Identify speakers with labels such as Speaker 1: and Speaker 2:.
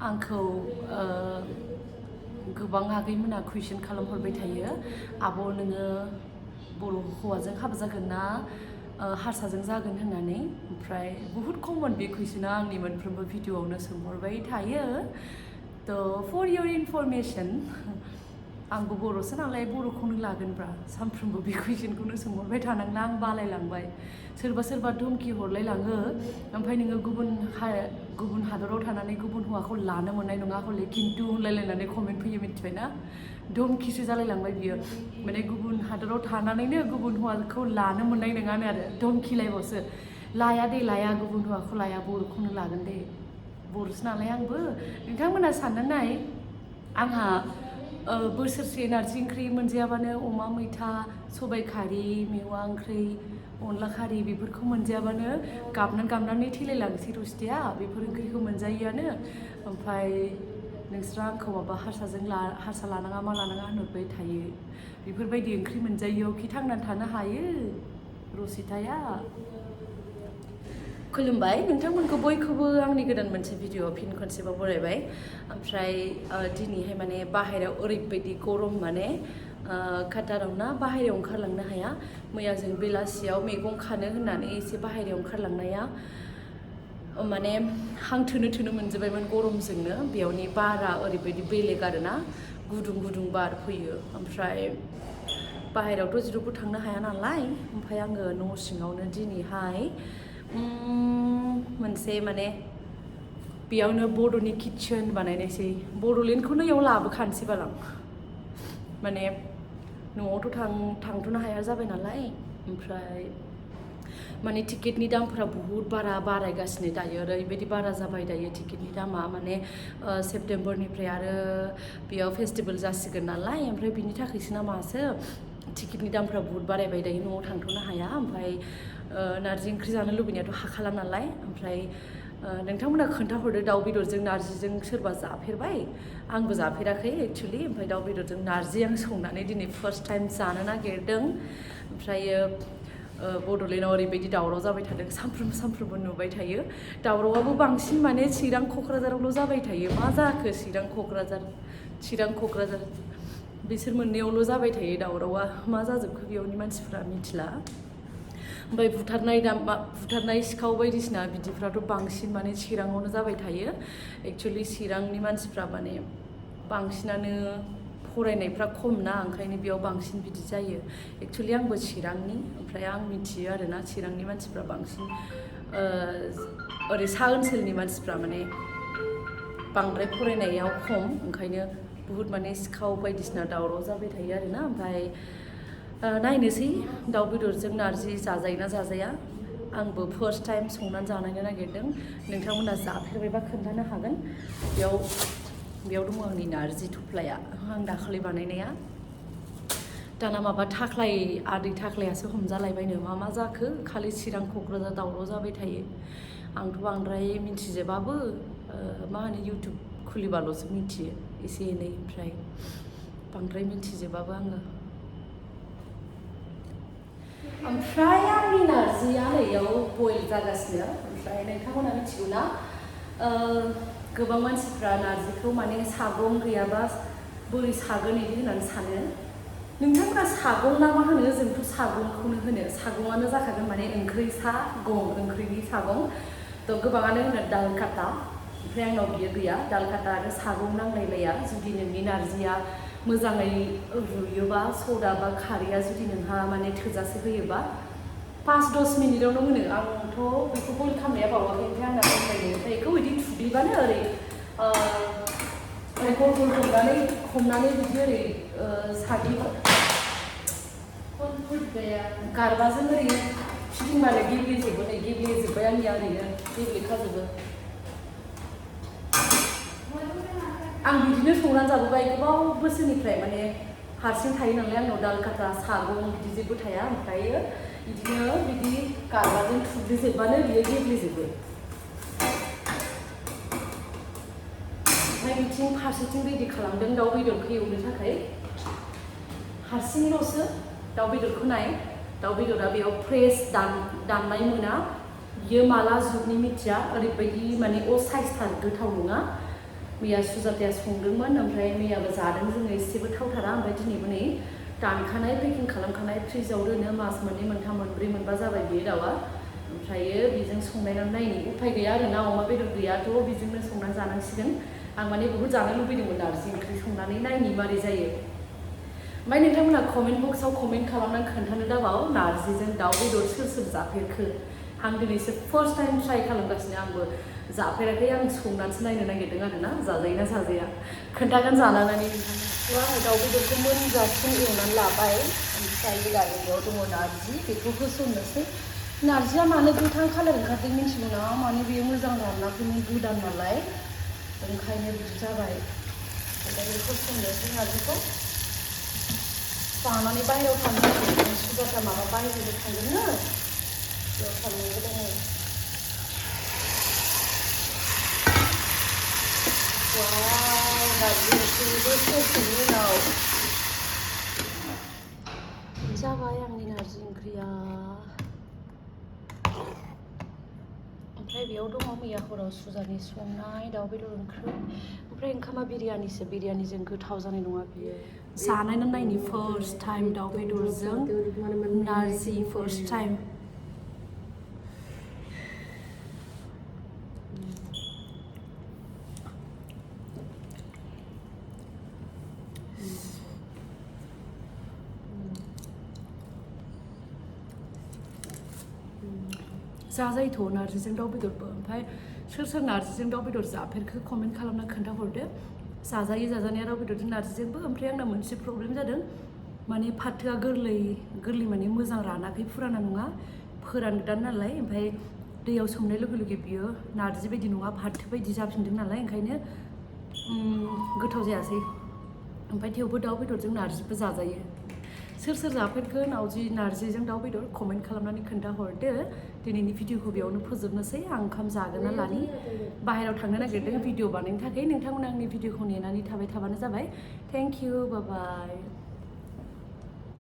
Speaker 1: आंखौ गोबां आगैमोना कुइसन खालामहरबाय थायो आब' नोङो बर' हौवाजों हाबा जागोन ना हारसाजों जागोन होननानै ओमफ्राय बुहुत कमन बे कुइसना आंनि मोनफ्रोमबो भिडिअआवनो सोंहरबाय थायो थ' फर योर इनफरमेसन आंबो बर'सो नालाय बर'खौनो लागोनब्रा सानफ्रोमबो बे कुइसनखौनो सोंहरबाय थानांला आं बालायलांबाय सोरबा धमकि हरलायलाङो ओमफ्राय नोङो गुबुन हादराव थानानै गुबुन हौवाखौ लानो मोननाय नङा हले खिन्थु होनलायलायनानै कमेन्ट फैयो मिथिबायना धमकिसो जालायलांबाय बियो माने गुबुन हादराव थानानैनो गुबुन हौवाखौ लानो मोननाय नङानो आरो धमकिलायबावसो लाया दे लाया गुबुन हौवाखौ लाया बर'खौनो लागोन दे बर'सो नालाय आंबो नोंथांमोना साननानै नाय आंहा बोसोरसे नारजि ओंख्रि मोनजायाबानो अमा मैथा सबाइ खारि मेवा ओंख्रि अनला खारि बेफोरखौ मोनजायाबानो गाबनानै थैलायलांसै रस्टिया बेफोर ओंख्रिखौ मोनजायोआनो ओमफ्राय नोंस्रा आंखौ माबा हारसा लानाङा मा लानाङा होनहरबाय थायो बेफोरबायदि ओंख्रि मोनजायैयाव खि थांनानै थानो हायो रसिताया खुलुमबाय नोंथांमोनखौ बयखौबो आंनि गोदान मोनसे भिडिअ फिन खनसेबाव बरायबाय ओमफ्राय दिनैहाय माने बाहेरायाव ओरैबायदि गरम माने काटाराव ना बाहेरायाव ओंखारलांनो हाया मैया जों बेलासियाव मैगं खानो होननानै एसे बाहेरायाव ओंखारलांनाया माने हां थोनो मोनजोबबायमोन गरमजोंनो बेयावनि बारा ओरैबायदि बेलेग आरोना गुदुं बार फैयो ओमफ्राय बाहेरायावथ' जेरावबो थांनो हाया नालाय ओमफ्राय आङो न' सिङावनो दिनैहाय मोनसे माने बेयावनो बड'नि किटचेन बानायनायसै बड'लेण्डखौनो इयाव लाबोखानोसै बालां माने न'आवथ' थांथ'नो हाया जाबाय नालाय ओमफ्राय माने टिकेटनि दामफोरा बुहुत बारायगासिनो दायो ओरैबायदि बारा जाबाय दायो टिकेटनि दामा माने सेप्तेम्बरनिफ्राय आरो बेयाव फेस्टिभेल जासिगोन नालाय ओमफ्राय बिनि थाखायसो ना मासो टिकेटनि दामफोरा बुहुत बारायबाय दायो न'आव थांथ'नो हाया ओमफ्राय नारजि ओंख्रि जानो लुबैनायाथ' हाखाला नालाय ओमफ्राय नोंथांमोना खोन्थाहरदो दाउ बेदरजों नारजिजों सोरबा जाफेरबाय आंबो जाफेराखै एक्सुवेलि ओमफ्राय दाउ बेदरजों नारजि आं संनानै दिनै फार्स्ट टाइम जानो नागिरदों ओमफ्रायो बड'लेण्डआव ओरैबायदि दावराव जाबाय थादों सानफ्रोमबो नुबाय थायो दावरावआबो बांसिन माने चिरां क'क्राझारावल' जाबाय थायो मा जाखो चिरां क'क्राझार बिसोर मोननैयावल' जाबाय थायो दावरावआ मा जाजोबखो बेयावनि मानसिफ्रा मिथिला ओमफ्राय बुथारनाय सिखाव बायदिसिना बिदिफ्राथ' बांसिन माने चिराङावनो जाबाय थायो एक्सुवेलि चिरांनि मानसिफ्रा माने बांसिनानो फरायनायफ्रा खम ना ओंखायनो बेयाव बांसिन बिदि जायो एक्सुवेलि आंबो चिरांनि ओमफ्राय आं मिथियो आरोना चिरांनि मानसिफ्रा बांसिन ओरै सा ओनसोलनि मानसिफ्रा माने बांद्राय फरायनायाव खम ओंखायनो बुहुत माने सिखाव बायदिसिना दावराव जाबाय थायो आरोना ओमफ्राय नायनोसै दाउ बेदरजों नारजि जाजायोना जाजाया आंबो फार्स्ट टाइम संनानै जानायनो नागिरदों नोंथांमोना जाफेरबायबा खोन्थानो हागोन बेयाव दङ आंनि नारजि थफ्लाया आं दाखालि बानायनाया दाना माबा आदै थाख्लायासो हमजालायबायनो मा जाखो खालि चिरां क'क्राझार दावराव जाबाय थायो आंथ' बांद्राय मिन्थिजोबाबो मा होनो इउटुब खुलिबाल'सो मिथियो एसे एनै ओमफ्राय बांद्राय मिन्थिजोबाबो आङो ओमफ्राय आंनि नारजिया नैयाव बयल जागासिनो ओमफ्राय नोंथांमोना मिथिगौ ना गोबां मानसिफ्रा नारजिखौ माने सागं गैयाबा बोरै सागोन बिदि होननानै सानो नोंथांमोना सागं ना मा होनो जोंथ' सागंखौनो होनो सागङानो जाखागोन माने ओंख्रिनि सागं थ' गोबाङानो होनो दाल काटा ओमफ्राय आंनाव बियो गैया दाल काटा आरो सागं नांलायलाया जुदि नोंनि नारजिया मोजाङै रुयोबा सदा बा खारैया जुदि नोंहा माने थोजासे होयोबा 5-10 मिनिटावनो मोनो आंथ' बेखौ बयल खालामनाया बावाखै ओमफ्राय आंना दंखायो ओमफ्राय बेखौ बिदि थुग्लिबानो ओरै गल हमनानै बिदि ओरै गारबाजों ओरै फिदिंबानो गेब्लेजोब्बाय आंनिया ओरैनो गेब्लेखाजोबो आं बिदिनो संनानै जाबोबाय गोबाव बोसोरनिफ्राय माने हारसिं थायो नालाय आंनाव दाल काटा सागं बिदि जेबो थाया ओमफ्रायो बिदिनो बिदि गारबाजों थुग्लिजोबबानो बियो गेब्लेजोबो ओमफ्राय बिथिं फारसेथिं रेडि खालामदों दाउ बेदरखौ एवनो थाखाय हारसिंल'सो दाउ बेदरखौ नाय दाउ बेदरा बेयाव फ्रेश दाननाय मोना बियो माला जुगनि मिथिया ओरैबायदि माने साइजथार गोथाव नङा मैया सुजाताया संदोंमोन ओमफ्राय मैयाबो जादों जोङो एसेबो थावथारा ओमफ्राय दिनैबो नै दानखानाय पेकिं खालामखानाय फ्रिजाव दोनो मास मोननै मोनथाम मोनब्रै मोनबा जाबाय बे दाउआ ओमफ्रायो बेजों संनायनानै नायनि उफाय गैया आरोना अमा बेदर गैयाथ' बेजोंनो संनानै जानांसिगोन आं माने बहुद जानो लुबैदोंमोन नारजि ओंख्रि संनानै नायनि मारै जायो ओमफ्राय नोंथांमोना कमेन्ट बक्सआव कमेन्ट खालामनानै खोन्थानो दाबाव नारजिजों दाउ बेदर सोर सोर जाफेरखो आं दिनैसो फार्स्ट टाइम ट्राइ खालामगासिनो आंबो जाफेराखै आं संनानैसो नायनो नागिरदों आरोना जाजायोना जाजाया खोन्थागोन जानानै नोंथांनो आङो दाउ बेदरखौ मोनजासिम एवनानै लाबाय ओमफ्राय बेयाव दङ नारजि बेखौ होसननोसै नारजिया मानो गोथां कालार ओंखारदों मिन्थिगौ ना माने बेयो मोजां रानाखैमोन गोदान नालाय ओंखायनो बिदि जाबाय ओमफ्राय बेखौ होसननोसै नारजिखौ जानानै बाहेरायाव थांनो नागिरदों सुजाता माबा बाहेरायाव थांदोंनो बेयाव थांनांगौ दङ वाव नारजि ओंख्रिबो ससेनि उनाव जाबाय आंनि नारजि ओंख्रिया ओमफ्राय बेयाव दङ मैया हराव सुजानि संनाय दाउ बेदर ओंख्रि ओमफ्राय ओंखामा बिरियानिसो बिरियानिजों गोथाव जानाय नङा बियो जानायनो नायनि फार्स्ट टाइम दाउ बेदरजों नारजि फार्स्ट टाइम जाजायोथ' नारजिजों दाउ बेदरबो ओमफ्राय सोर सोर नारजिजों दाउ बेदर जाफेरखो कमेन्ट खालामना खोन्थाहरदो जाजायो जाजानाया दाउ बेदरजों नारजिजोंबो ओमफ्राय आंना मोनसे प्रब्लेम जादों माने फाथोआ गोरलै माने मोजां रानाखै फुराना नङा फोरानगोदान नालाय ओमफ्राय दैयाव सोमनाय लोगो लोगो बियो नारजि बायदि नङा फाथो बायदि जाफिनदों नालाय ओंखायनो गोथाव जायासै ओमफ्राय थेवबो दाउ बेदरजों नारजिबो जाजायो सोर सोर जाफेरखो नारजिजों दाउ बेदर कमेन्ट खालामनानै खोन्थाहरदो दिनैनि भिडिअखौ बेयावनो फोजोबनोसै आं ओंखाम जागोन ना लानि बाहेरायाव थांनो नागिरदों भिडिअ बानायनो थाखाय नोंथांमोना आंनि भिडिअखौ नेनानै थाबाय थाबानो जाबाय थेंक इउ बाय बाय